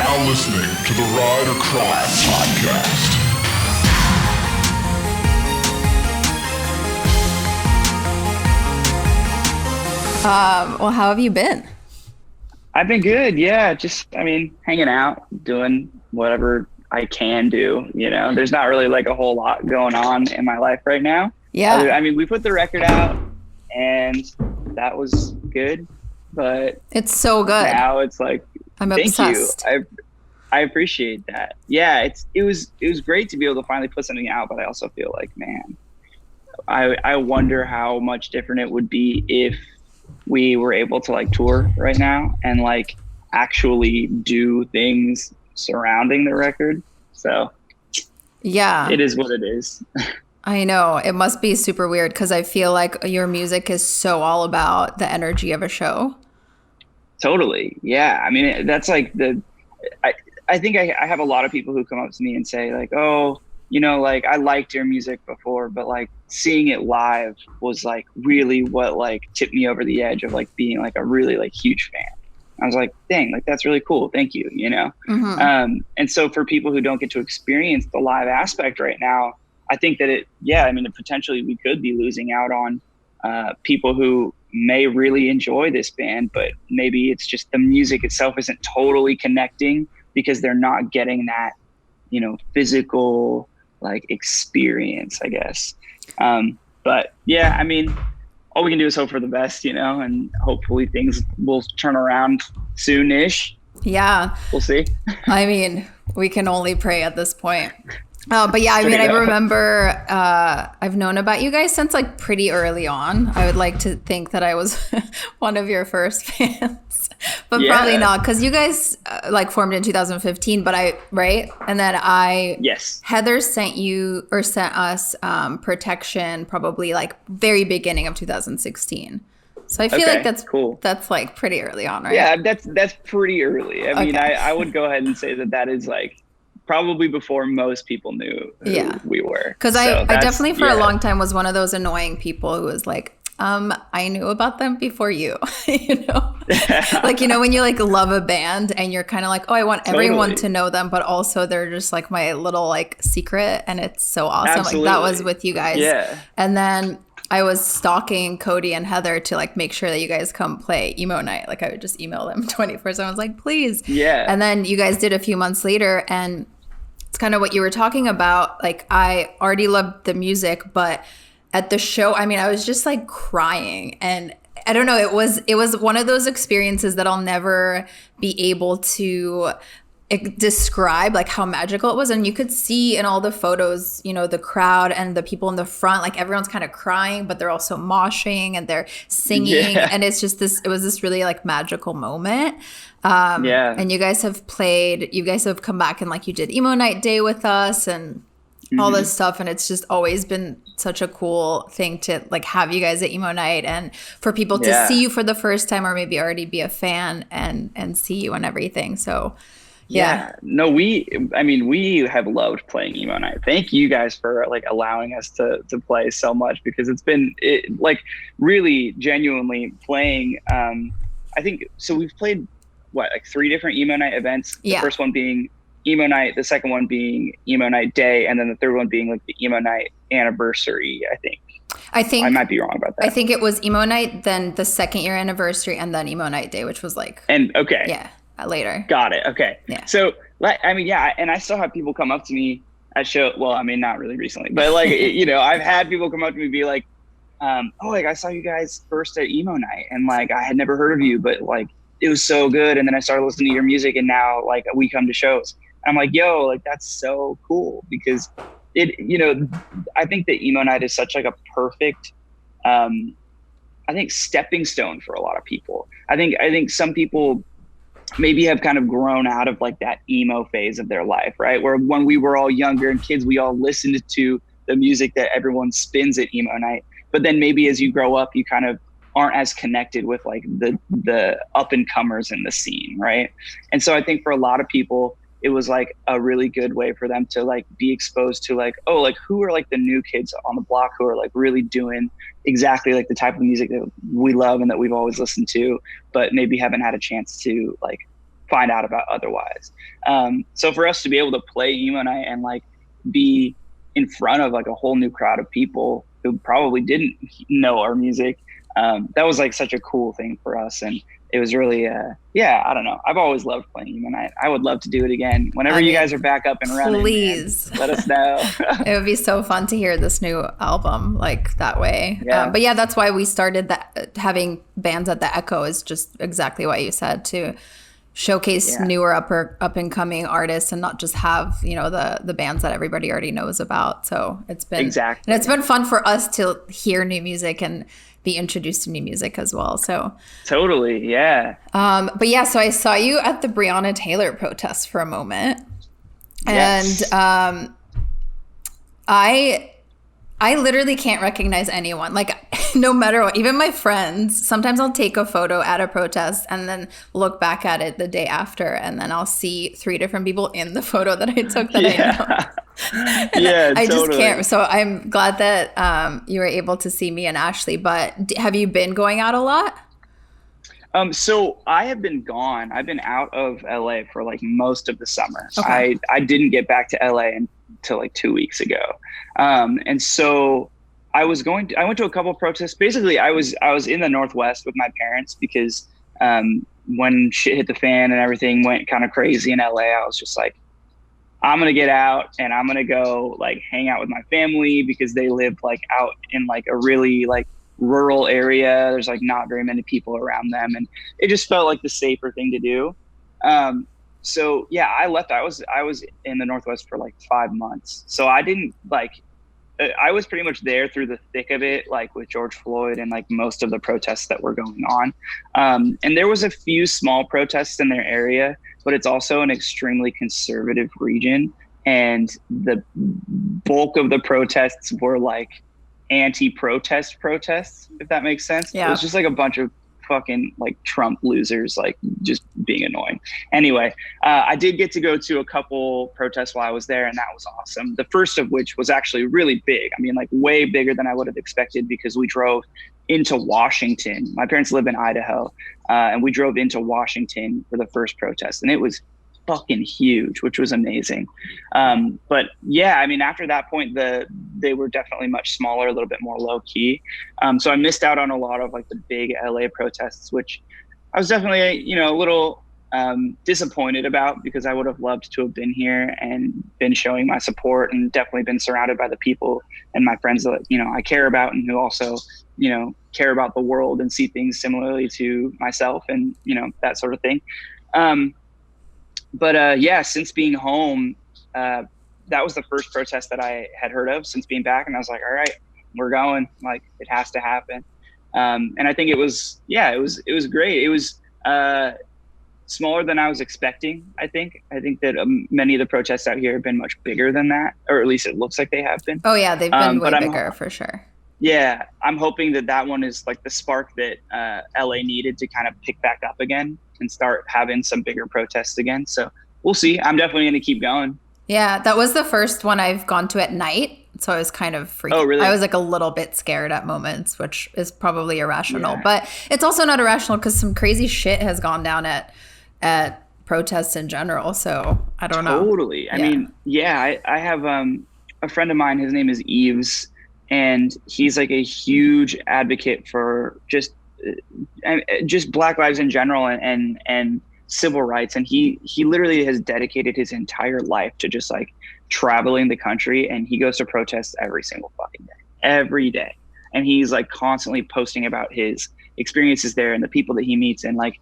now listening to the Ride or Cry podcast. Well, how have you been? I've been good. Yeah. Hanging out, doing whatever I can do. There's not really like a whole lot going on in my life right now. Yeah. We put the record out and that was good, but It's so good. now it's like, I'm thank obsessed. you. I appreciate that. Yeah. It was great to be able to finally put something out, but I also feel like, man, I wonder how much different it would be if we were able to like tour right now and like actually do things surrounding the record. So Yeah, it is what it is. I know. It must be super weird because I feel like your music is so all about the energy of a show. Totally. Yeah. I mean, that's like I think I have a lot of people who come up to me and say like, oh, like I liked your music before, but like seeing it live was like really what like tipped me over the edge of like being like a really like huge fan. I was like, dang, like that's really cool. Thank you. Mhm. And so for people who don't get to experience the live aspect right now, I think that potentially we could be losing out on people who may really enjoy this band, but maybe it's just the music itself isn't totally connecting because they're not getting that, physical like experience, I guess. But yeah, I mean, all we can do is hope for the best, and hopefully things will turn around soon-ish. Yeah. We'll see. I mean, we can only pray at this point. But yeah, I mean, I Straight up. remember I've known about you guys since like pretty early on. I would like to think that I was one of your first fans, but Yeah. probably not because you guys like formed in 2015. But right, and then Yes. Heather sent us Protection probably like very beginning of 2016. So I feel Okay, like that's cool. That's like pretty early on, right? Yeah, that's pretty early. I mean, Okay. I would go ahead and say that is like probably before most people knew who Yeah. we were. Because So I that's- definitely for yeah. a long time was one of those annoying people who was like, I knew about them before you, like, when you like love a band and you're kind of like, oh, I want everyone Totally. to know them, but also they're just like my little like secret. And it's so awesome. Like that was Absolutely. with you guys. Yeah. And then I was stalking Cody and Heather to like make sure that you guys come play emo night. Like I would just email them 24/7. I was like, please. Yeah. And then you guys did a few months later and it's kind of what you were talking about. Like I already loved the music, but at the show, I mean, I was just like crying and I don't know, it was one of those experiences that I'll never be able to describe like how magical it was. And you could see in all the photos, the crowd and the people in the front, like everyone's kind of crying, but they're also moshing and they're singing. Yeah. And it's just it was this really like magical moment. Yeah. And you guys have come back and like you did emo night day with us and all this stuff. And it's just always been such a cool thing to like have you guys at emo night and for people to Yeah. see you for the first time or maybe already be a fan and see you and everything. So yeah. No, we have loved playing emo night. Thank you guys for like allowing us to play so much because it's been like really genuinely playing. I think so. We've played like 3 different emo night events. The Yeah. first one being emo night, the second one being emo night day, and then the third one being like the emo night anniversary. I think I might be wrong about that. I think it was emo night, then the 2nd year anniversary, and then emo night day, which was like And okay. yeah, later. Got it. Okay. Yeah. So, and I still have people come up to me at show. Well, I mean, not really recently, but like, I've had people come up to me and be like, oh, like I saw you guys first at emo night and like, I had never heard of you, but like, it was so good. And then I started listening to your music and now like we come to shows. I'm like, yo, like, that's so cool because I think that emo night is such like a perfect, I think stepping stone for a lot of people. I think some people maybe have kind of grown out of like that emo phase of their life, right? Where when we were all younger and kids, we all listened to the music that everyone spins at emo night. But then maybe as you grow up, you kind of aren't as connected with like the up and comers in the scene, right? And so I think for a lot of people, it was like a really good way for them to like be exposed to like, oh, like who are like the new kids on the block who are like really doing exactly like the type of music that we love and that we've always listened to, but maybe haven't had a chance to like find out about otherwise. So for us to be able to play emo night and like be in front of like a whole new crowd of people who probably didn't know our music, that was like such a cool thing for us. And it was really, I don't know. I've always loved playing emo night. I would love to do it again. Whenever you guys are back up and running, please man, let us know. It would be so fun to hear this new album like that way. Yeah. But yeah, that's why we started that, having bands at the Echo is just exactly what you said, to showcase newer up and coming artists and not just have, you know, the bands that everybody already knows about. So it's been Exactly. and it's been fun for us to hear new music and be introduced to new music as well. So Totally, yeah. but yeah, so I saw you at the Breonna Taylor protest for a moment. Yes. And I literally can't recognize anyone. Like, no matter what, even my friends, sometimes I'll take a photo at a protest and then look back at it the day after, and then I'll see 3 different people in the photo that I took that I know. Yeah, I totally. just can't. So I'm glad that you were able to see me and Ashley. But have you been going out a lot? So I have been gone. I've been out of LA for like most of the summer. Okay. I didn't get back to LA until like 2 weeks ago. And so I went to a couple of protests. Basically, I was in the Northwest with my parents because when shit hit the fan and everything went kind of crazy in LA, I was just like, I'm going to get out and I'm going to go like hang out with my family, because they live like out in like a really like rural area. There's like not very many people around them, and it just felt like the safer thing to do. So yeah, I left. I was in the Northwest for like 5 months. So I didn't like, I was pretty much there through the thick of it, like with George Floyd and like most of the protests that were going on. And there was a few small protests in their area, but it's also an extremely conservative region. And the bulk of the protests were like anti-protest protests, if that makes sense. Yeah. It was just like a bunch of fucking like Trump losers, like just being annoying. Anyway, I did get to go to a couple protests while I was there, and that was awesome. The first of which was actually really big. I mean, like way bigger than I would have expected, because we drove into Washington. My parents live in Idaho, and we drove into Washington for the first protest, and it was fucking huge, which was amazing. But yeah, I mean, after that point, they were definitely much smaller, a little bit more low key. So I missed out on a lot of like the big LA protests, which I was definitely, you know, a little disappointed about, because I would have loved to have been here and been showing my support, and definitely been surrounded by the people and my friends that, you know, I care about, and who also, you know, care about the world and see things similarly to myself, and, you know, that sort of thing. But yeah, since being home, that was the first protest that I had heard of since being back. And I was like, all right, we're going, like, it has to happen. And I think it was great. It was smaller than I was expecting. I think that many of the protests out here have been much bigger than that, or at least it looks like they have been. Oh yeah, they've been way bigger for sure. Yeah, I'm hoping that one is like the spark that LA needed to kind of pick back up again and start having some bigger protests again. So we'll see. I'm definitely going to keep going. Yeah, that was the first one I've gone to at night. So I was kind of freaked. Oh, really? I was like a little bit scared at moments, which is probably irrational. Yeah. But it's also not irrational because some crazy shit has gone down at protests in general. So I don't know. Totally. I mean, yeah, I have a friend of mine. His name is Eves. And he's like a huge advocate for just Black lives in general and civil rights. And he literally has dedicated his entire life to just like traveling the country. And he goes to protests every single fucking day, every day. And he's like constantly posting about his experiences there and the people that he meets, and like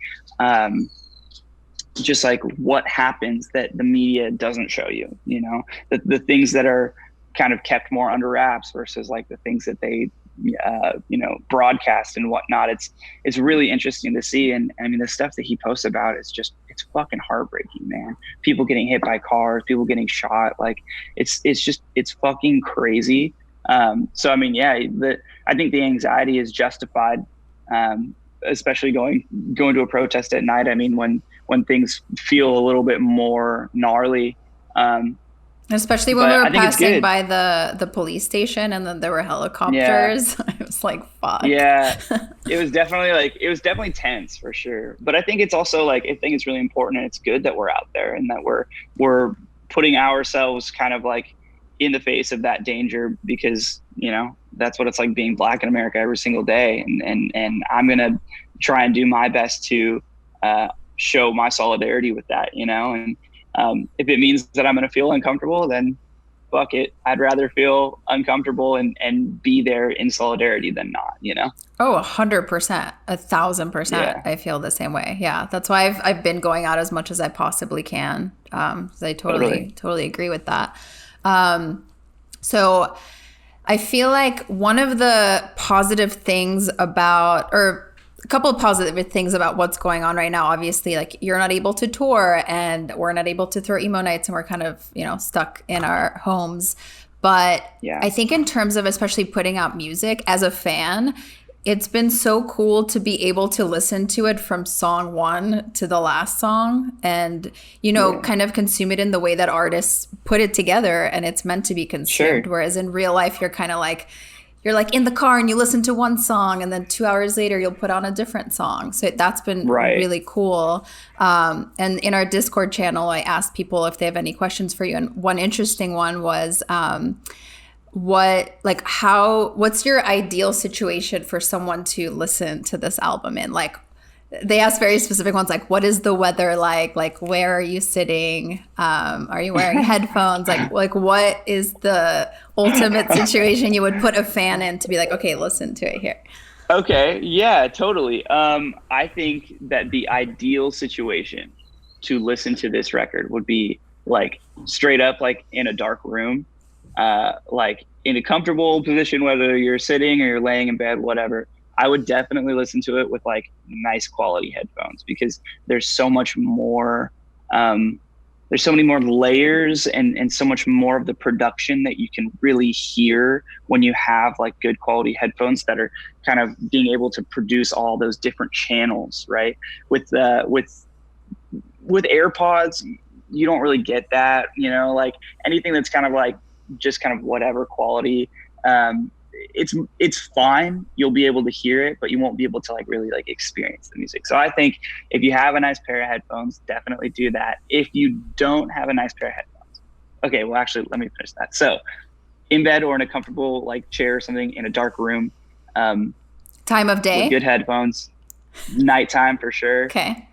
just like what happens that the media doesn't show you, you know, the things that are kind of kept more under wraps versus like the things that they you know, broadcast and whatnot. It's really interesting to see. And I mean, the stuff that he posts about is just, it's fucking heartbreaking, man. People getting hit by cars, people getting shot. Like it's fucking crazy. So I mean, yeah, I think the anxiety is justified, especially going to a protest at night. I mean, when things feel a little bit more gnarly, Especially when But we were I think it's passing good. by the police station and then there were helicopters. I was like, fuck. Yeah, it was definitely tense for sure. But I think it's also like I think it's really important and it's good that we're out there and that we're putting ourselves kind of like in the face of that danger because, you know, that's what it's like being Black in America every single day. And I'm gonna try and do my best to show my solidarity with that, you know, and if it means that I'm gonna feel uncomfortable, then fuck it. I'd rather feel uncomfortable and be there in solidarity than not, you know? Oh, 100%, 1,000%. Yeah. I feel the same way. Yeah, that's why I've been going out as much as I possibly can. So I totally agree with that. So I feel like one of the positive things about, or a couple of positive things about what's going on right now, obviously, like you're not able to tour and we're not able to throw emo nights and we're kind of, you know, stuck in our homes. But Yeah. I think in terms of especially putting out music as a fan, it's been so cool to be able to listen to it from song one to the last song and, you know, Yeah. kind of consume it in the way that artists put it together and it's meant to be consumed. Sure. Whereas in real life, you're kind of like, you're like in the car and you listen to one song and then 2 hours later you'll put on a different song. So that's been Right. really cool. And in our Discord channel, I asked people if they have any questions for you. And one interesting one was, what's your ideal situation for someone to listen to this album in? Like, they asked very specific ones, like, what is the weather like? Like, where are you sitting? Are you wearing headphones? Like, what is the ultimate situation you would put a fan in to be like, okay, listen to it here? Okay. Yeah, totally. I think that the ideal situation to listen to this record would be like straight up, like in a dark room, like in a comfortable position, whether you're sitting or you're laying in bed, whatever. I would definitely listen to it with like nice quality headphones because there's so much more, there's so many more layers and so much more of the production that you can really hear when you have like good quality headphones that are kind of being able to produce all those different channels, right? With AirPods, you don't really get that, you know, like anything that's kind of like just kind of whatever quality, it's fine. You'll be able to hear it, but you won't be able to like really like experience the music. So I think if you have a nice pair of headphones, definitely do that. If you don't have a nice pair of headphones, okay, well actually let me finish that. So in bed or in a comfortable like chair or something in a dark room, Time of day? with good headphones, nighttime for sure. Okay.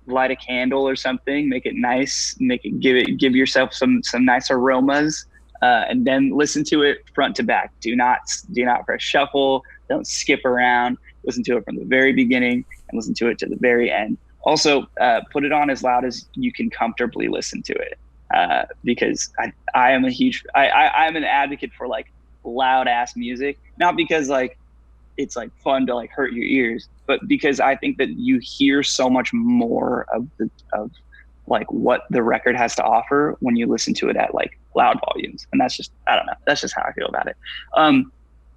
Light a candle or something, make it nice, give yourself some nice aromas. And then listen to it front to back. Do not press shuffle. Don't skip around. Listen to it from the very beginning and listen to it to the very end. Also, put it on as loud as you can comfortably listen to it. Because I'm an advocate for like loud ass music, not because like it's like fun to like hurt your ears, but because I think that you hear so much more of like what the record has to offer when you listen to it at like loud volumes. And that's just, I don't know. That's just how I feel about it.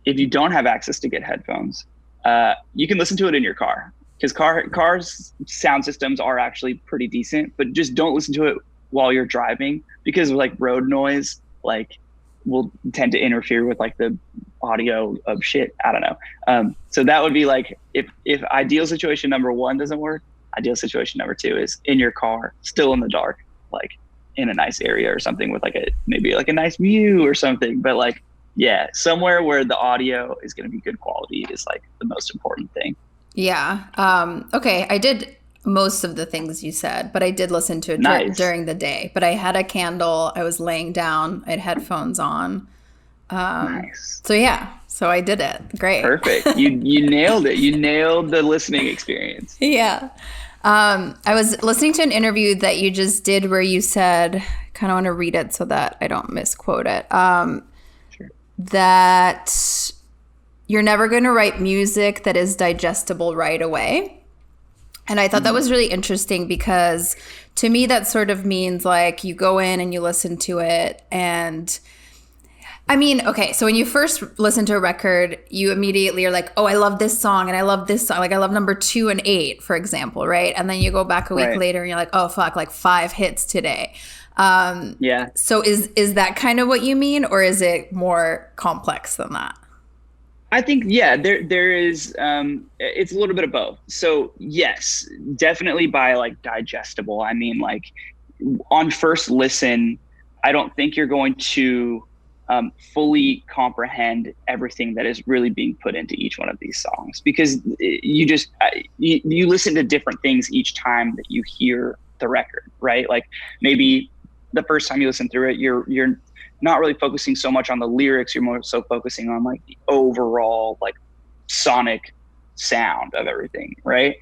If you don't have access to get headphones, you can listen to it in your car because cars sound systems are actually pretty decent, but just don't listen to it while you're driving because like road noise, like will tend to interfere with like the audio of shit. I don't know. So that would be like, if ideal situation number one doesn't work, ideal situation number two is in your car, still in the dark, like in a nice area or something with like maybe like a nice view or something. But like, yeah, somewhere where the audio is going to be good quality is like the most important thing. Yeah. Okay. I did most of the things you said, but I did listen to it Nice. during the day. But I had a candle. I was laying down. I had headphones on. Nice. So yeah. So I did it. Great. Perfect. You nailed it. You nailed the listening experience. Yeah. I was listening to an interview that you just did where you said, I kind of want to read it so that I don't misquote it, Sure. that you're never going to write music that is digestible right away. And I thought that was really interesting because to me, that sort of means like you go in and you listen to it and I mean, okay, so when you first listen to a record, you immediately are like, oh, I love this song and I love this song. Like I love number 2 and 8, for example, right? And then you go back a week Right. later and you're like, oh, fuck, like 5 hits today. Yeah. So is that kind of what you mean, or is it more complex than that? I think, yeah, there is, it's a little bit of both. So yes, definitely by like digestible. I mean, like on first listen, I don't think you're going to fully comprehend everything that is really being put into each one of these songs, because you listen to different things each time that you hear the record, right? Like maybe the first time you listen through it, you're not really focusing so much on the lyrics. You're more so focusing on like the overall like sonic sound of everything, right?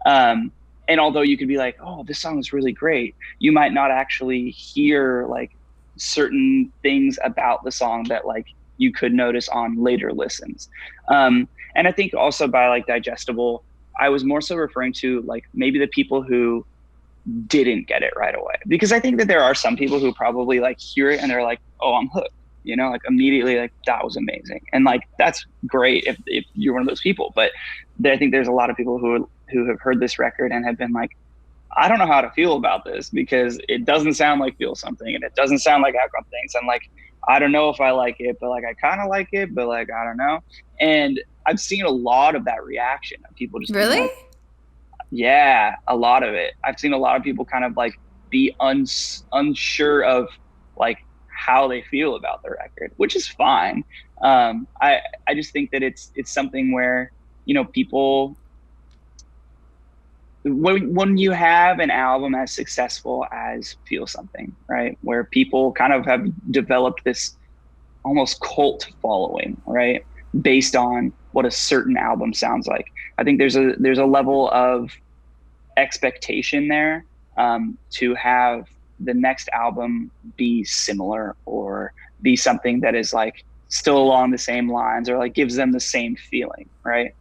And although you could be like, oh, this song is really great, you might not actually hear like certain things about the song that like you could notice on later listens. And I think also by like digestible, I was more so referring to like maybe the people who didn't get it right away, because I think that there are some people who probably like hear it and they're like, oh, I'm hooked, you know, like immediately, like that was amazing. And like, that's great if you're one of those people. But I think there's a lot of people who have heard this record and have been like, I don't know how to feel about this, because it doesn't sound like Feel Something and it doesn't sound like Outcome Things. And like, I don't know if I like it, but like, I kind of like it, but like, I don't know. And I've seen a lot of that reaction of people just really like, yeah, a lot of it. I've seen a lot of people kind of like be unsure of like how they feel about the record, which is fine. I just think that it's something where, you know, people, when you have an album as successful as Feel Something, right, where people kind of have developed this almost cult following, right, based on what a certain album sounds like. I think there's a level of expectation there, to have the next album be similar or be something that is like still along the same lines or like gives them the same feeling, right?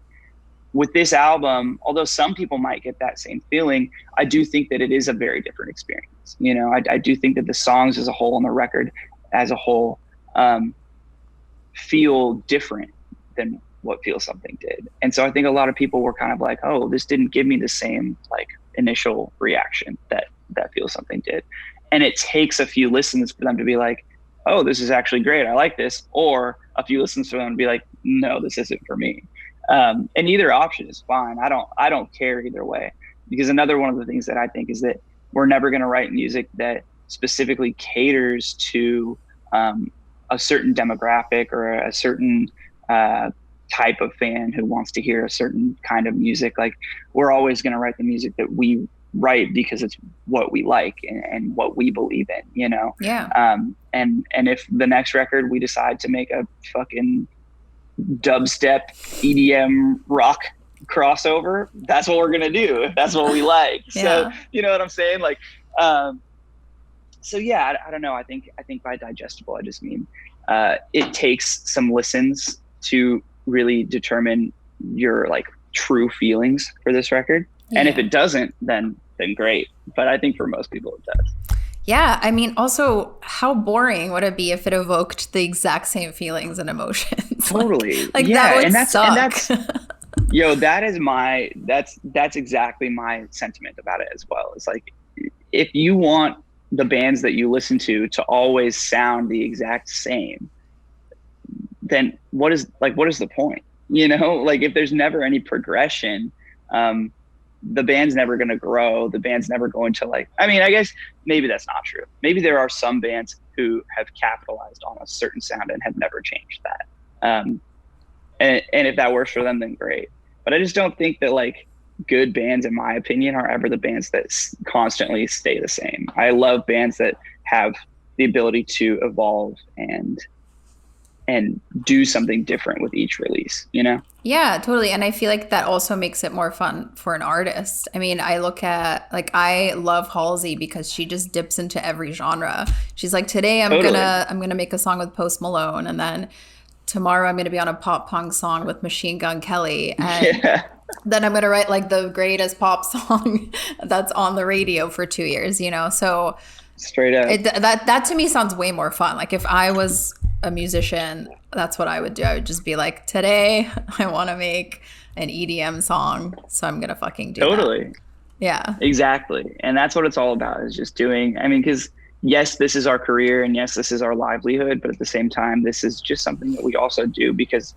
With this album, although some people might get that same feeling, I do think that it is a very different experience. You know, I do think that the songs as a whole and the record as a whole feel different than what Feel Something did. And so I think a lot of people were kind of like, oh, this didn't give me the same like initial reaction that Feel Something did. And it takes a few listens for them to be like, oh, this is actually great, I like this. Or a few listens for them to be like, no, this isn't for me. And either option is fine. I don't care either way, because another one of the things that I think is that we're never going to write music that specifically caters to a certain demographic or a certain type of fan who wants to hear a certain kind of music. Like, we're always going to write the music that we write because it's what we like and what we believe in, you know? Yeah. And if the next record we decide to make a fucking dubstep EDM rock crossover, that's what we're going to do. If that's what we like. Yeah. So, you know what I'm saying? Like, so yeah, I don't know. I think by digestible, I just mean, it takes some listens to really determine your like true feelings for this record. And if it doesn't, then great. But I think for most people it does. Yeah. I mean, also, how boring would it be if it evoked the exact same feelings and emotions? Totally. Like yeah, that would suck. And that's yo, that's exactly my sentiment about it as well. It's like, if you want the bands that you listen to always sound the exact same, then what is the point? You know, like if there's never any progression, the band's never going to grow. The band's never going to like, I mean, I guess maybe that's not true. Maybe there are some bands who have capitalized on a certain sound and have never changed that. And if that works for them, then great. But I just don't think that like good bands, in my opinion, are ever the bands that constantly stay the same. I love bands that have the ability to evolve and do something different with each release, you know? Yeah, totally. And I feel like that also makes it more fun for an artist. I mean, I look at, like, I love Halsey because she just dips into every genre. She's like, today I'm gonna make a song with Post Malone, and then tomorrow I'm gonna be on a pop punk song with Machine Gun Kelly, and then I'm gonna write like the greatest pop song that's on the radio for 2 years, you know? So straight up, that to me sounds way more fun. Like, if I was a musician, that's what I would do. I would just be like, today I want to make an EDM song, so I'm gonna fucking do totally that. Yeah, exactly. And that's what it's all about, is just doing. I mean, because yes, this is our career and yes, this is our livelihood, but at the same time, this is just something that we also do because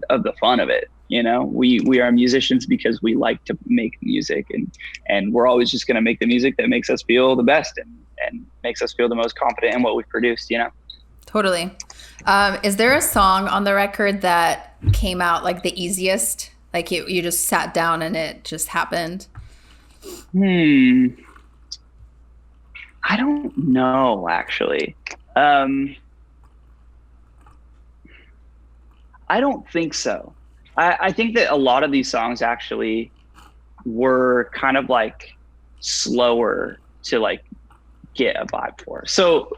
of the fun of it. You know, we are musicians because we like to make music, and we're always just going to make the music that makes us feel the best and makes us feel the most confident in what we've produced, you know? Totally. Is there a song on the record that came out like the easiest? Like you just sat down and it just happened? I don't know, actually. I don't think so. I think that a lot of these songs actually were kind of like slower to like get a vibe for. So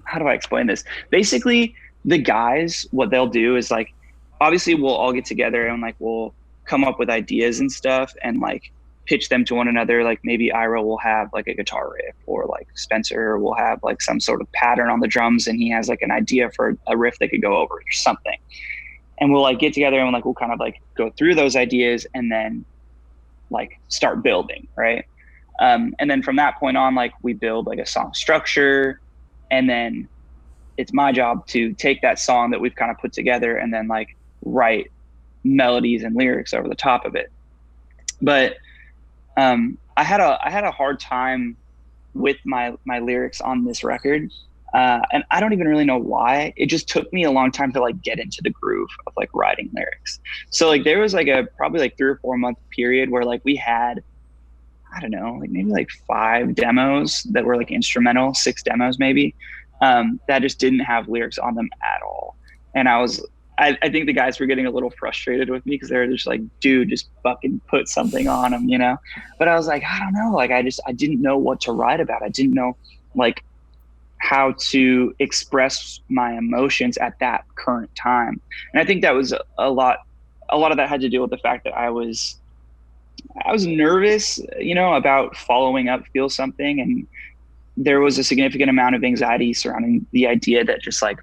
how do I explain this? Basically, the guys, what they'll do is like, obviously we'll all get together and like we'll come up with ideas and stuff and like pitch them to one another. Like maybe Ira will have like a guitar riff, or like Spencer will have like some sort of pattern on the drums and he has like an idea for a riff they could go over or something. And we'll like get together and like we'll kind of like go through those ideas and then like start building, right? And then from that point on, like we build like a song structure, and then it's my job to take that song that we've kind of put together and then like write melodies and lyrics over the top of it. But I had a hard time with my lyrics on this record. And I don't even really know why. It just took me a long time to like get into the groove of like writing lyrics. So like there was like probably like 3 or 4 month period where like we had, I don't know, like maybe like 5 demos that were like instrumental, 6 demos maybe, that just didn't have lyrics on them at all. And I think the guys were getting a little frustrated with me because they were just like, dude, just fucking put something on them, you know? But I was like, I don't know. Like, I didn't know what to write about. I didn't know like how to express my emotions at that current time. And I think that was a lot of that had to do with the fact that I was nervous, you know, about following up Feel Something. And there was a significant amount of anxiety surrounding the idea that just like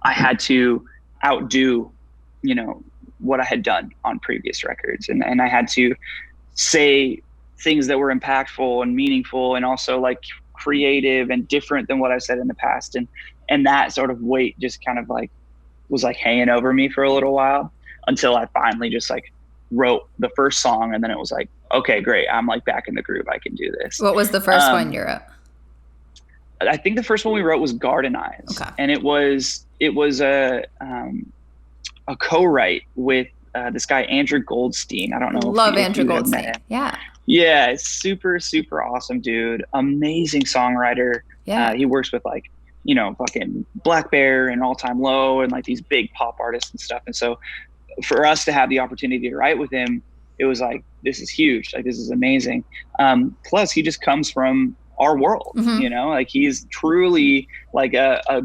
I had to outdo, you know, what I had done on previous records. And I had to say things that were impactful and meaningful and also like creative and different than what I've said in the past. And that sort of weight just kind of like was like hanging over me for a little while until I finally just like wrote the first song. And then it was like, okay, great. I'm like back in the groove. I can do this. What was the first one you wrote? I think the first one we wrote was Garden Eyes. Okay. And it was a co-write with this guy, Andrew Goldstein. I don't know. Love Andrew Goldstein. Yeah. Yeah. Super, super awesome dude. Amazing songwriter. Yeah. He works with like, you know, fucking Black Bear and All Time Low and like these big pop artists and stuff. And so for us to have the opportunity to write with him, it was like, this is huge. Like, this is amazing. Plus he just comes from our world, you know, like he's truly like a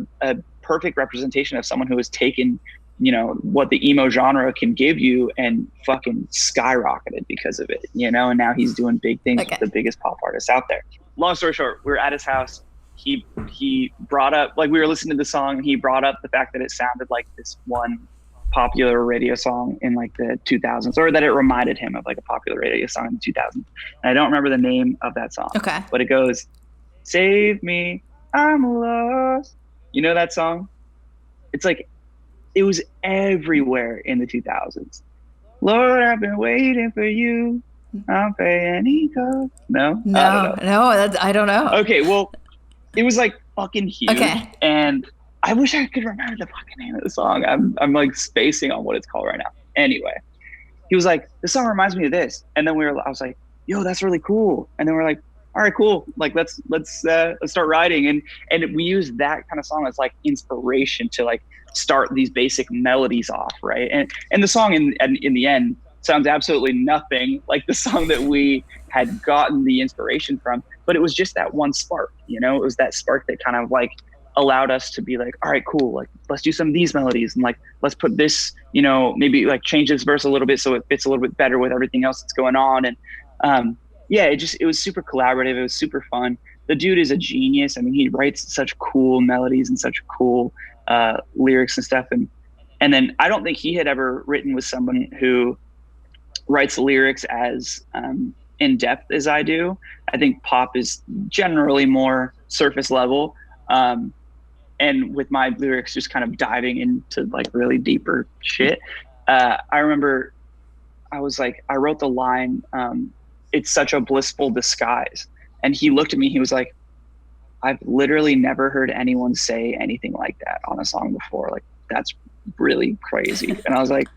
perfect representation of someone who has taken, you know, what the emo genre can give you and fucking skyrocketed because of it, you know, and now he's doing big things with the biggest pop artists out there. Long story short, we were at his house. He brought up, like, we were listening to the song and he brought up the fact that it sounded like this one popular radio song in like the 2000s, or that it reminded him of like a popular radio song in the 2000s. And I don't remember the name of that song. Okay. But it goes, "Save me, I'm lost." You know that song? It's like, it was everywhere in the 2000s. "Lord, I've been waiting for you. I'm paying ego." No, I don't know. Okay, well, it was like fucking huge. Okay. And I wish I could remember the fucking name of the song. I'm like spacing on what it's called right now. Anyway, he was like, "This song reminds me of this." And then I was like, "Yo, that's really cool." And then we're like, "All right, cool. Like, let's start writing." And we use that kind of song as like inspiration to like start these basic melodies off, right? And the song in the end sounds absolutely nothing like the song that we had gotten the inspiration from, but it was just that one spark, you know. It was that spark that kind of like allowed us to be like, all right, cool, like let's do some of these melodies and like let's put this, you know, maybe like change this verse a little bit so it fits a little bit better with everything else that's going on. And yeah, it was super collaborative. It was super fun. The dude is a genius. I mean, he writes such cool melodies and such cool lyrics and stuff. And then I don't think he had ever written with someone who writes lyrics as in depth as I do. I think Pop is generally more surface level. And with my lyrics just kind of diving into like really deeper shit. I remember I wrote the line, it's such a blissful disguise. And he looked at me, he was like, I've literally never heard anyone say anything like that on a song before. Like, that's really crazy. And I was like,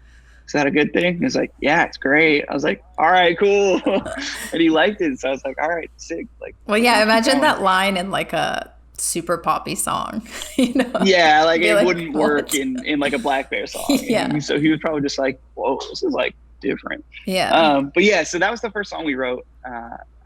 is that a good thing? He was like, yeah, it's great. I was like, all right, cool. And he liked it. So I was like, all right, sick. Like, well, yeah, imagine that line in like a super poppy song, you know? Yeah, like it like, wouldn't work in like a Black Bear song. Yeah. So he was probably just like, whoa, this is like different. Yeah. But yeah, so that was the first song we wrote.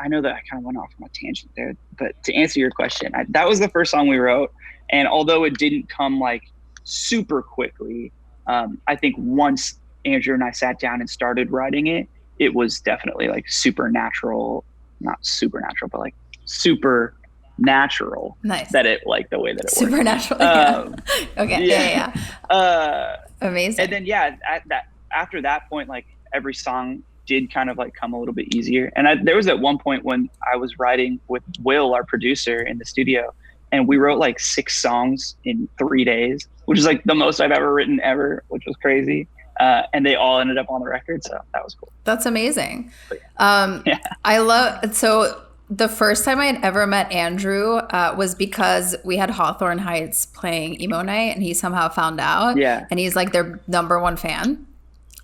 I know that I kind of went off on a tangent there, but to answer your question, that was the first song we wrote. And although it didn't come like super quickly, I think once Andrew and I sat down and started writing it, it was definitely like supernatural, not supernatural, but like super natural. Nice. That it like the way that it worked. Supernatural. Yeah. Okay. Yeah. Amazing. And then after that point, like every song did kind of like come a little bit easier. And there was at one point when I was writing with Will, our producer, in the studio, and we wrote like 6 songs in 3 days, which is like the most I've ever written ever, which was crazy. And they all ended up on the record, so that was cool. That's amazing. Yeah. I love, so the first time I had ever met Andrew was because we had Hawthorne Heights playing emo night, and he somehow found out. Yeah. And he's like their #1 fan.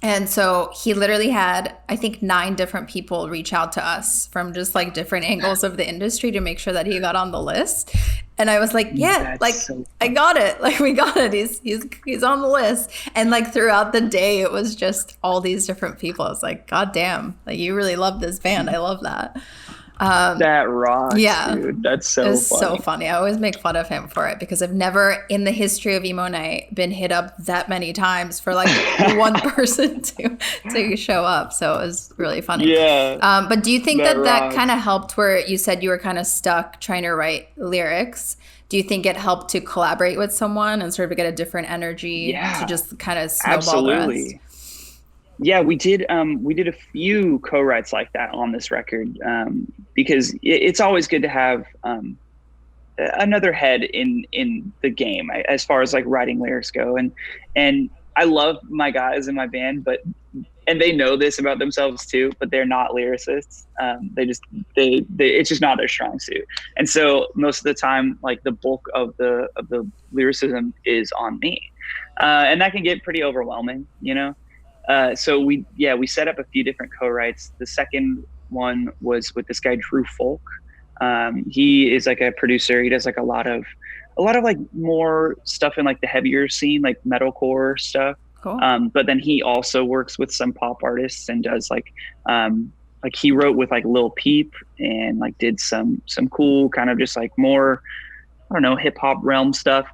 And so he literally had, I think, 9 different people reach out to us from just like different angles of the industry to make sure that he got on the list. And I was like, yeah, That's like so I got it. Like we got it. He's on the list. And like throughout the day, it was just all these different people. I was like, God damn, like you really love this band. I love that. That rocks, yeah, dude. That's so it was funny. so funny. I always make fun of him for it because I've never in the history of Emo Night been hit up that many times for like one person to show up. So it was really funny. Yeah. But do you think that rocks. kind of helped where you said you were kind of stuck trying to write lyrics? Do you think it helped to collaborate with someone and sort of get a different energy to just kind of snowball the rest? Yeah, we did a few co-writes like that on this record, because it's always good to have another head in the game as far as like writing lyrics go. And I love my guys in my band, and they know this about themselves too, but they're not lyricists. It's just not their strong suit. And so most of the time, like the bulk of the lyricism is on me. And that can get pretty overwhelming, you know? So we set up a few different co-writes. The second one was with this guy, Drew Folk. He is like a producer. He does like a lot of like more stuff in like the heavier scene, like metalcore stuff. Cool. But then he also works with some pop artists and does like he wrote with like Lil Peep and like did some cool kind of just like more, I don't know, hip hop realm stuff.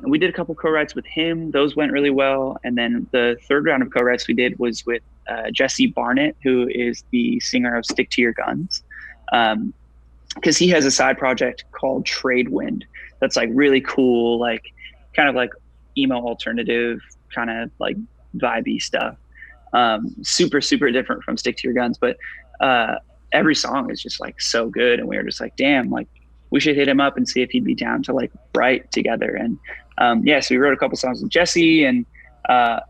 We did a couple co-writes with him. Those went really well. And then the third round of co-writes we did was with Jesse Barnett, who is the singer of Stick to Your Guns. Because he has a side project called Tradewind that's like really cool, like kind of like emo alternative, kind of like vibey stuff. Super, super different from Stick to Your Guns. But every song is just like so good. And we were just like, damn, like, we should hit him up and see if he'd be down to like write together. And so we wrote a couple songs with Jesse, and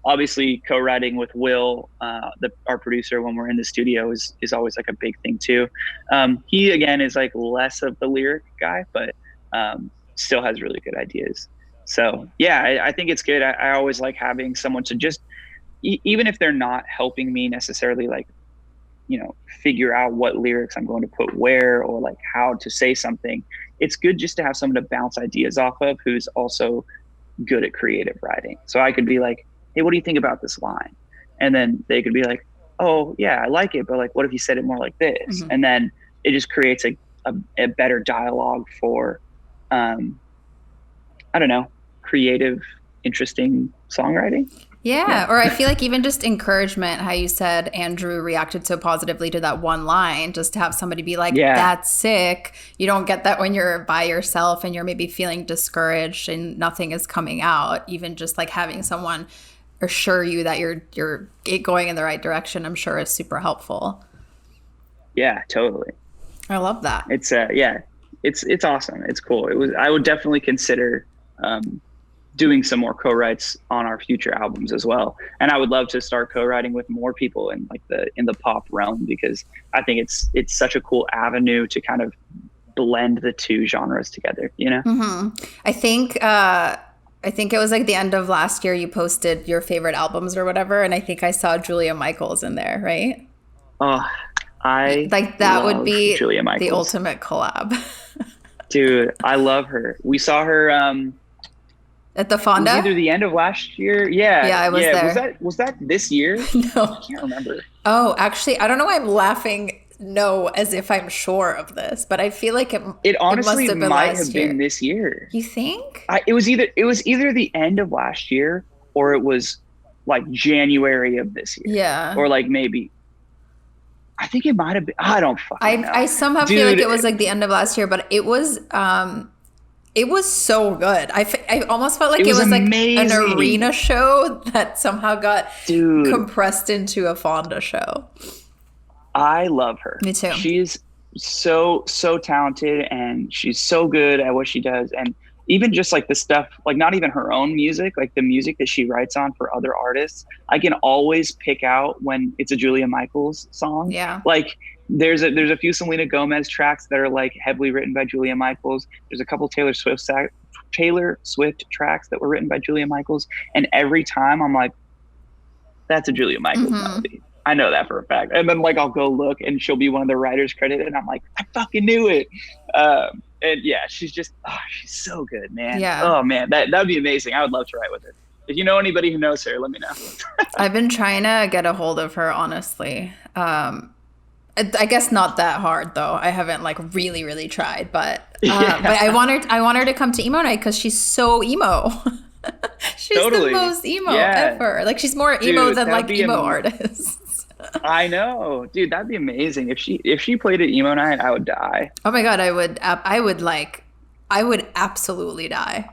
obviously co-writing with Will, our producer, when we're in the studio is always like a big thing too. He again is like less of the lyric guy, but still has really good ideas. So yeah, I think it's good. I always like having someone to just, even if they're not helping me necessarily like, you know, figure out what lyrics I'm going to put where or like how to say something. It's good just to have someone to bounce ideas off of who's also good at creative writing. So I could be like, hey, what do you think about this line? And then they could be like, oh yeah, I like it, but like, what if you said it more like this? Mm-hmm. And then it just creates a better dialogue for, I don't know, creative, interesting songwriting. Yeah. Or I feel like even just encouragement, how you said Andrew reacted so positively to that one line, just to have somebody be like, that's sick. You don't get that when you're by yourself and you're maybe feeling discouraged and nothing is coming out. Even just like having someone assure you that you're going in the right direction, I'm sure is super helpful. Yeah, totally. I love that. It's it's awesome. It's cool. I would definitely consider doing some more co-writes on our future albums as well. And I would love to start co-writing with more people in like in the pop realm, because I think it's such a cool avenue to kind of blend the two genres together, you know? Mm-hmm. I think it was like the end of last year you posted your favorite albums or whatever, and I think I saw Julia Michaels in there, right? Oh, I like that would be Julia Michaels. The ultimate collab. Dude, I love her. We saw her at the Fonda? It was either the end of last year. Yeah. Yeah, I was there. Was that this year? No. I can't remember. Oh, actually, I don't know why I'm laughing no as if I'm sure of this, but I feel like it honestly must have been might have been this year. You think? It was either the end of last year, or it was like January of this year. Yeah. Or like maybe I think it might have been. I don't fucking know. I somehow feel like it was like the end of last year, but it was so good. I almost felt like it was like an arena show that somehow got compressed into a Fonda show. I love her. Me too. She's so talented, and she's so good at what she does. And even just like the stuff, like not even her own music, like the music that she writes on for other artists, I can always pick out when it's a Julia Michaels song. Yeah. Like there's a few Selena Gomez tracks that are like heavily written by Julia Michaels. There's a couple Taylor Swift tracks that were written by Julia Michaels. And every time I'm like, that's a Julia Michaels melody. I know that for a fact. And then like I'll go look and she'll be one of the writers credited, and I'm like, I fucking knew it. And yeah, she's so good, man. Yeah. Oh man, that'd be amazing. I would love to write with her. If you know anybody who knows her, let me know. I've been trying to get a hold of her, honestly. I guess not that hard though. I haven't like really tried, but I want her to come to emo night because she's so emo. She's the most emo ever. Like she's more emo than like emo artists. I know, dude. That'd be amazing if she played at emo night. I would die. Oh my god, I would absolutely die.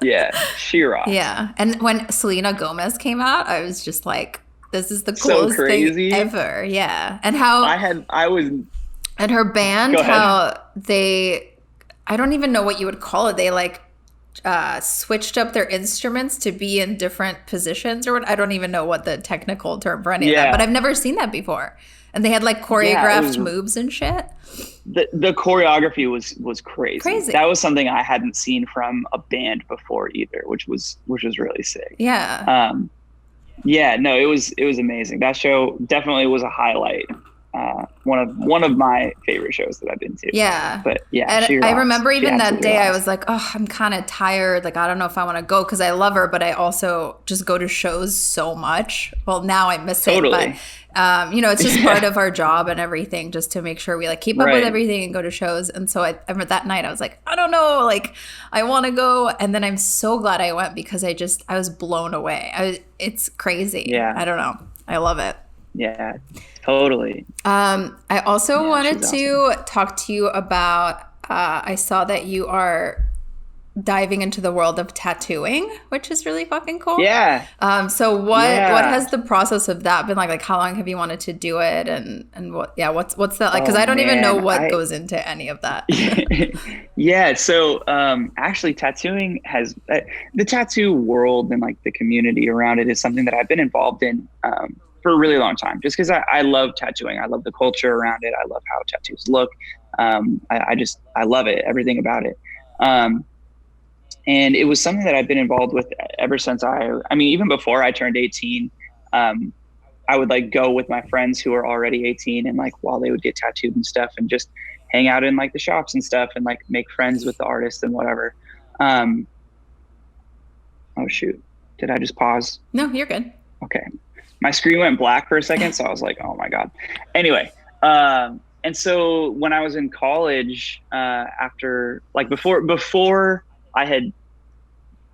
Yeah, she rocks. Yeah, and when Selena Gomez came out, I was just like, this is the coolest thing ever. Yeah, and how and her band, how I don't even know what you would call it. They like switched up their instruments to be in different positions, or what. I don't even know what the technical term for any of that, but I've never seen that before. And they had like choreographed moves and shit. The choreography was crazy. That was something I hadn't seen from a band before either, which was really sick. Yeah. Yeah, no, it was amazing. That show definitely was a highlight. One of my favorite shows that I've been to. Yeah. But yeah, and I remember even that day I was like, oh, I'm kind of tired. Like, I don't know if I want to go because I love her, but I also just go to shows so much. Well, now I miss it, but it's just part of our job and everything, just to make sure we like keep up with everything and go to shows. And so I remember that night I was like, I don't know, like I want to go. And then I'm so glad I went because I was blown away. It's crazy. Yeah. I don't know. I love it. Yeah, totally. I also wanted to talk to you about, I saw that you are diving into the world of tattooing, which is really fucking cool. Yeah. So what has the process of that been like? Like, how long have you wanted to do it, and what's that like? Because I don't even know what goes into any of that. Yeah. So actually, tattooing has the tattoo world and like the community around it is something that I've been involved in for a really long time, just because I love tattooing. I love the culture around it. I love how tattoos look. I love it, everything about it. And it was something that I've been involved with ever since even before I turned 18. I would like go with my friends who are already 18 and like while they would get tattooed and stuff and just hang out in like the shops and stuff and like make friends with the artists and whatever. Oh shoot. Did I just pause? No, you're good. Okay. My screen went black for a second. So I was like, oh my God. Anyway. And so when I was in college, after like before I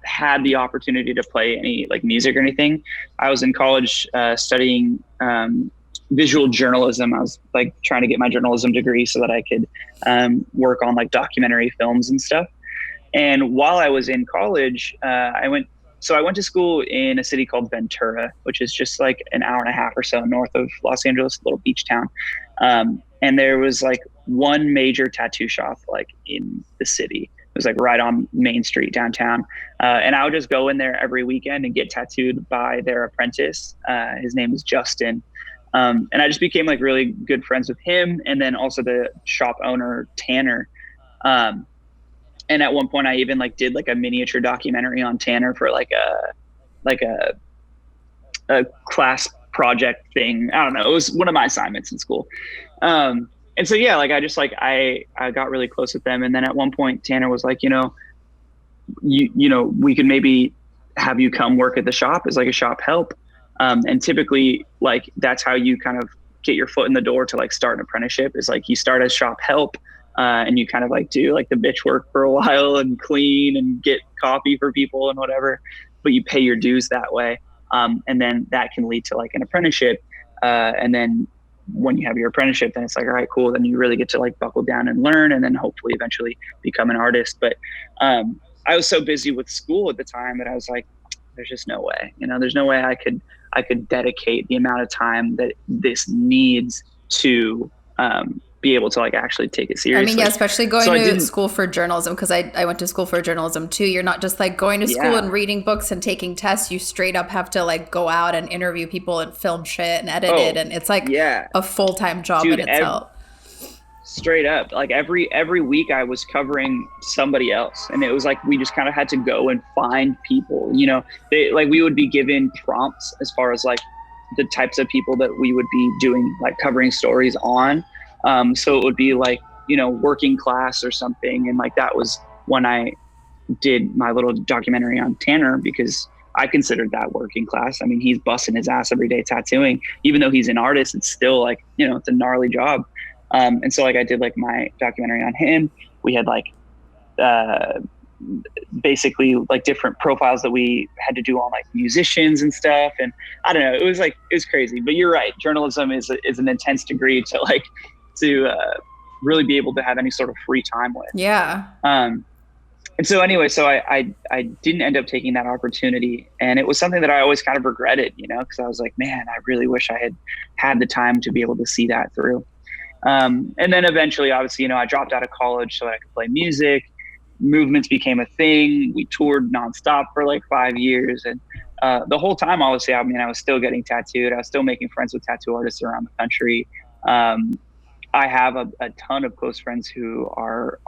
had the opportunity to play any like music or anything, I was in college studying visual journalism. I was like trying to get my journalism degree so that I could work on like documentary films and stuff. And while I was in college, I went to school in a city called Ventura, which is just like an hour and a half or so north of Los Angeles, a little beach town. and there was like one major tattoo shop like in the city. It was like right on Main Street downtown. And I would just go in there every weekend and get tattooed by their apprentice. His name is Justin. And I just became like really good friends with him. And then also the shop owner, Tanner. And at one point I even like did like a miniature documentary on Tanner for like a class project thing. I don't know. It was one of my assignments in school. And so, yeah, like I just like, I got really close with them. And then at one point Tanner was like, you know, we could maybe have you come work at the shop as like a shop help. And typically like, that's how you kind of get your foot in the door to like start an apprenticeship, is like you start as shop help, and you kind of like do like the bitch work for a while and clean and get coffee for people and whatever, but you pay your dues that way. And then that can lead to like an apprenticeship. And then when you have your apprenticeship, then it's like, all right, cool. Then you really get to like buckle down and learn, and then hopefully eventually become an artist. But I was so busy with school at the time that I was like, there's just no way, there's no way I could dedicate the amount of time that this needs to be able to like actually take it seriously. I mean, yeah, especially going to school for journalism, because I went to school for journalism too. You're not just like going to school and reading books and taking tests. You straight up have to like go out and interview people and film shit and edit it. And it's like a full-time job in itself. Straight up, like every week I was covering somebody else, and it was like we just kind of had to go and find people. We would be given prompts as far as like the types of people that we would be doing like covering stories on. So it would be like, working class or something. And like, that was when I did my little documentary on Tanner, because I considered that working class. I mean, he's busting his ass every day tattooing. Even though he's an artist, it's still like, it's a gnarly job. And so like I did like my documentary on him. We had like basically like different profiles that we had to do on like musicians and stuff. And I don't know, it was crazy. But you're right, journalism is an intense degree to really be able to have any sort of free time with. Yeah. And so anyway, so I didn't end up taking that opportunity, and it was something that I always kind of regretted, because I was like, man, I really wish I had the time to be able to see that through. And then eventually, obviously, I dropped out of college so that I could play music. Movements became a thing. We toured nonstop for like 5 years. And the whole time, obviously, I was still getting tattooed. I was still making friends with tattoo artists around the country. I have a ton of close friends who are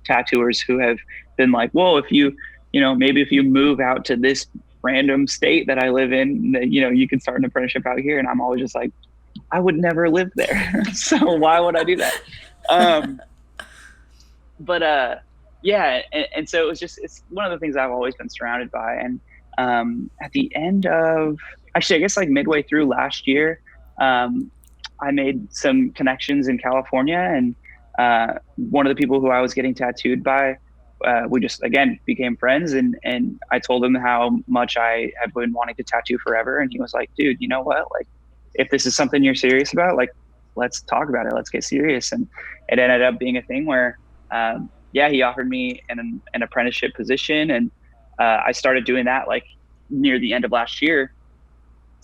tattooers who have been like, well, if you move out to this random state that I live in, that, you can start an apprenticeship out here. And I'm always just like, I would never live there. So why would I do that? Yeah. And so it's one of the things I've always been surrounded by. And at the end of, actually, I guess like midway through last year, I made some connections in California, and one of the people who I was getting tattooed by, we just, again, became friends, and I told him how much I have been wanting to tattoo forever. And he was like, dude, you know what? Like, if this is something you're serious about, like, let's talk about it. Let's get serious. And it ended up being a thing where, he offered me an apprenticeship position, and I started doing that like near the end of last year.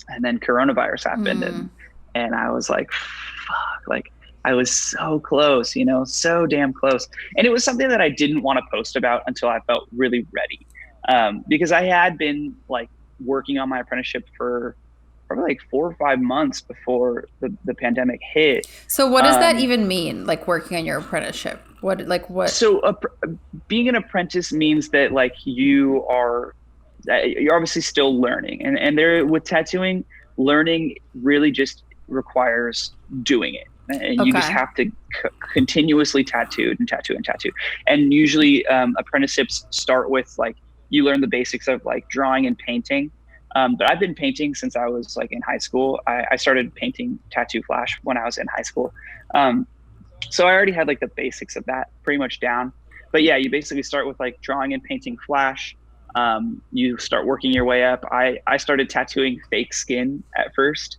And then coronavirus happened, and I was like, fuck, like I was so close, so damn close. And it was something that I didn't want to post about until I felt really ready. Because I had been like working on my apprenticeship for probably like 4 or 5 months before the pandemic hit. So what does that even mean? Like working on your apprenticeship? What? So being an apprentice means that like you're obviously still learning, and there with tattooing, learning really just requires doing it, and you just have to continuously tattoo. And usually apprenticeships start with like you learn the basics of like drawing and painting, but I've been painting since I was like in high school. I started painting tattoo flash when I was in high school, so I already had like the basics of that pretty much down. But yeah, you basically start with like drawing and painting flash. You start working your way up. I started tattooing fake skin at first,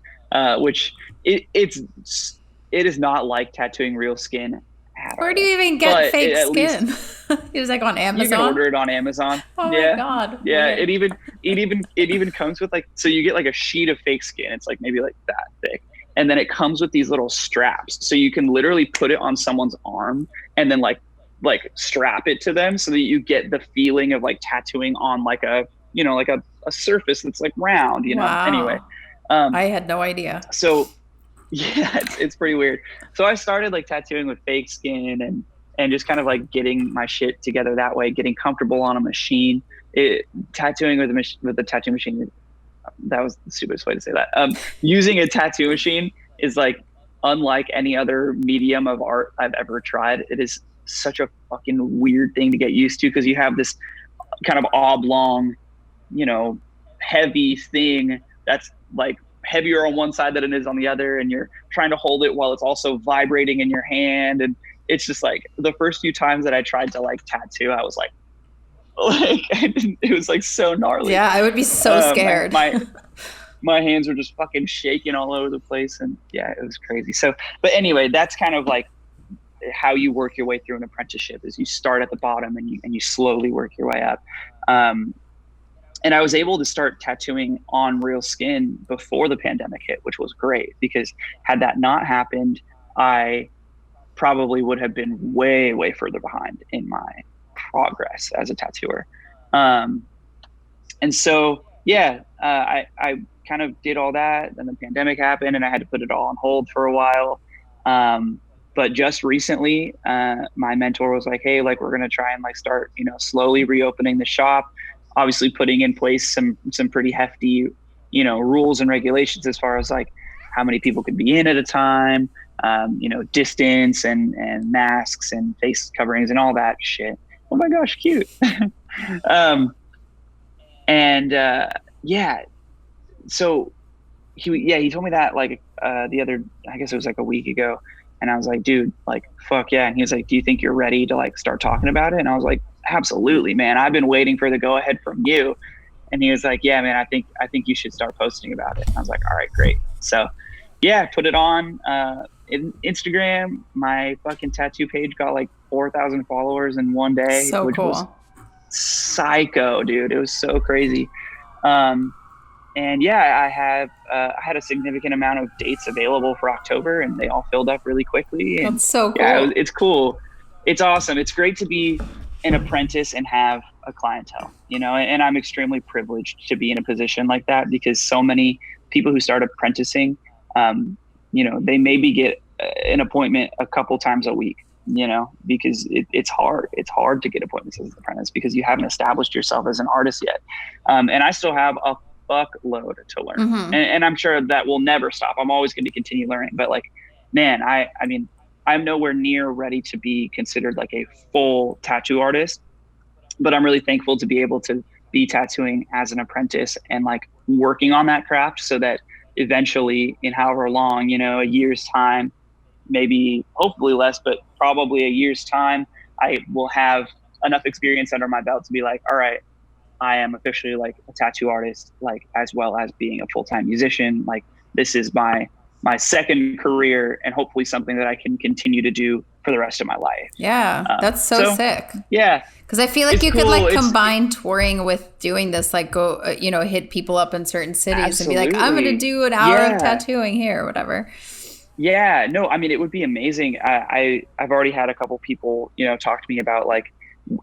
which it is not like tattooing real skin at all. Where do you even get fake skin? It was like on Amazon. You can order it on Amazon. Oh my God. Yeah. Okay. It even comes with like, so you get like a sheet of fake skin. It's like maybe like that thick. and then it comes with these little straps, so you can literally put it on someone's arm and then like strap it to them so that you get the feeling of like tattooing on like a, you know, like a surface that's like round, you know. Wow. Anyway, I had no idea. so yeah, it's pretty weird. So I started like tattooing with fake skin and just kind of like getting my shit together that way, getting comfortable on a machine. Tattooing with a tattoo machine, that was the stupidest way to say that. Using a tattoo machine is like unlike any other medium of art I've ever tried. It is such a fucking weird thing to get used to, because you have this kind of oblong, you know, heavy thing that's like heavier on one side than it is on the other, and you're trying to hold it while it's also vibrating in your hand. And it's just like the first few times that I tried to like tattoo, I was like it was like so gnarly. Yeah, I would be so scared. My hands were just fucking shaking all over the place, and yeah, it was crazy. So, but anyway, that's kind of like how you work your way through an apprenticeship. Is you start at the bottom and you slowly work your way up. And I was able to start tattooing on real skin before the pandemic hit, which was great, because had that not happened, I probably would have been way, way further behind in my progress as a tattooer. And so, yeah, I kind of did all that. Then the pandemic happened and I had to put it all on hold for a while. But just recently, my mentor was like, hey, like, we're going to try and like start, you know, slowly reopening the shop, obviously putting in place some pretty hefty, you know, rules and regulations as far as like how many people could be in at a time, you know, distance and masks and face coverings and all that shit. Oh my gosh, cute. Yeah, so he told me that like the other, I guess it was like a week ago. And I was like, dude, like, fuck yeah. And he was like, do you think you're ready to like start talking about it? And I was like, absolutely, man. I've been waiting for the go ahead from you. And he was like, yeah, man, I think you should start posting about it. And I was like, all right, great. So yeah, put it on Instagram. My fucking tattoo page got like 4,000 followers in one day, so which cool. was psycho, dude. It was so crazy. And yeah, I had a significant amount of dates available for October, and they all filled up really quickly. And that's so cool. Yeah, it's cool. It's awesome. It's great to be an apprentice and have a clientele, you know, and I'm extremely privileged to be in a position like that, because so many people who start apprenticing, you know, they maybe get an appointment a couple times a week, you know, because it's hard. It's hard to get appointments as an apprentice because you haven't established yourself as an artist yet. And I still have a fuckload to learn. Mm-hmm. And I'm sure that will never stop. I'm always going to continue learning, but like, man, I mean, I'm nowhere near ready to be considered like a full tattoo artist, but I'm really thankful to be able to be tattooing as an apprentice and like working on that craft so that eventually in however long, you know, a year's time, maybe hopefully less, but probably a year's time, I will have enough experience under my belt to be like, all right, I am officially like a tattoo artist, like as well as being a full-time musician. Like this is my second career, and hopefully something that I can continue to do for the rest of my life. Yeah, that's so sick. Yeah. Because I feel like it's you cool. could like combine touring with doing this, like go, you know, hit people up in certain cities Absolutely. And be like, I'm going to do an hour of tattooing here or whatever. Yeah, no, I mean, it would be amazing. I've already had a couple people, you know, talk to me about like,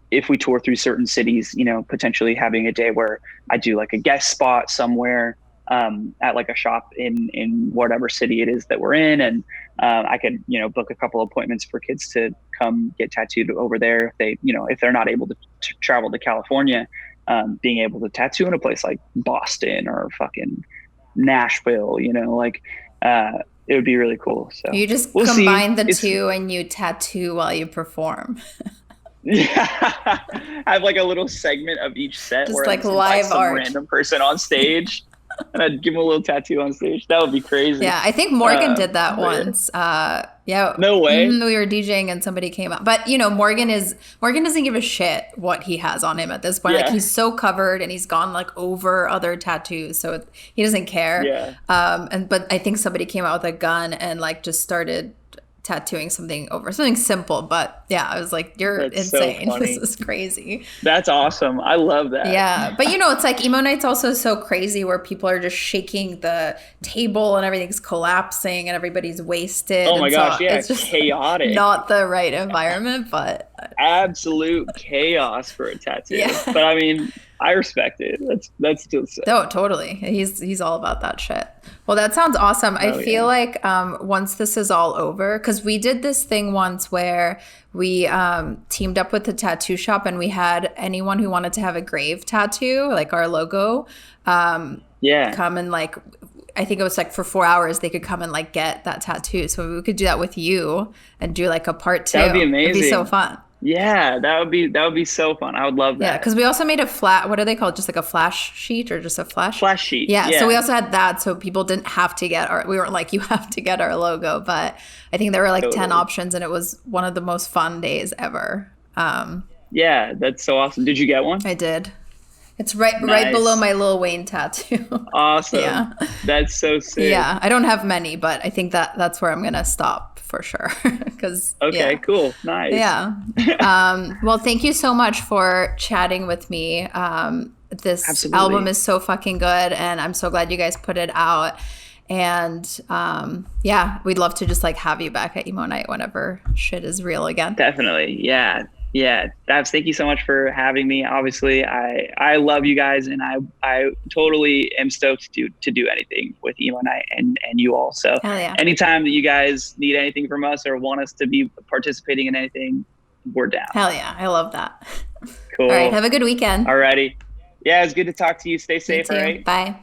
if we tour through certain cities, you know, potentially having a day where I do like a guest spot somewhere at like a shop in whatever city it is that we're in. And I could, you know, book a couple appointments for kids to come get tattooed over there. If they, you know, if they're not able to travel to California, being able to tattoo in a place like Boston or fucking Nashville, you know, like it would be really cool. So you just combine the two and you tattoo while you perform. Yeah, I have like a little segment of each set just where like I live some art, random person on stage, and I'd give him a little tattoo on stage. That would be crazy. Yeah, I think Morgan did that once. Yeah, no way. We were DJing and somebody came up, but you know, Morgan doesn't give a shit what he has on him at this point. Yeah. Like he's so covered and he's gone like over other tattoos, so he doesn't care. Yeah. But I think somebody came out with a gun and like just started tattooing something simple, but yeah, I was like, you're That's so insane. funny. This is crazy. That's awesome. I love that. Yeah. But it's like emo night's also so crazy where people are just shaking the table and everything's collapsing and everybody's wasted. Oh my and gosh, so yeah, it's just chaotic. not the right environment, but Absolute chaos for a tattoo. Yeah. But I mean, I respect it. That's still sick. oh, totally. He's all about that shit. Well, that sounds awesome. I feel like once this is all over, because we did this thing once where we teamed up with the tattoo shop and we had anyone who wanted to have a grave tattoo, like our logo, come and like, I think it was like for 4 hours they could come and like get that tattoo. So we could do that with you and do like a part 2. That would be amazing. It'd be so fun. Yeah, that would be so fun. I would love that. Yeah, because we also made a flat, what are they called? Just like a flash sheet or just a flash? Flash sheet. Yeah, so we also had that so people didn't have to get we weren't like, you have to get our logo, but I think there were like 10 options and it was one of the most fun days ever. Yeah, that's so awesome. Did you get one? I did. It's right below my Lil Wayne tattoo. Awesome. Yeah. That's so sick. Yeah, I don't have many, but I think that's where I'm going to stop for sure. Okay, cool. Nice. Yeah. Well, thank you so much for chatting with me. This Absolutely. album is so fucking good and I'm so glad you guys put it out. And we'd love to just like have you back at Emo Night whenever shit is real again. Definitely. Yeah. Babs, thank you so much for having me. Obviously, I love you guys, and I totally am stoked to do anything with Emo Night and you all. So Hell yeah. anytime that you guys need anything from us or want us to be participating in anything, we're down. Hell yeah. I love that. Cool. All right. Have a good weekend. Alrighty. Yeah, it's good to talk to you. Stay safe, You too. all right? Bye.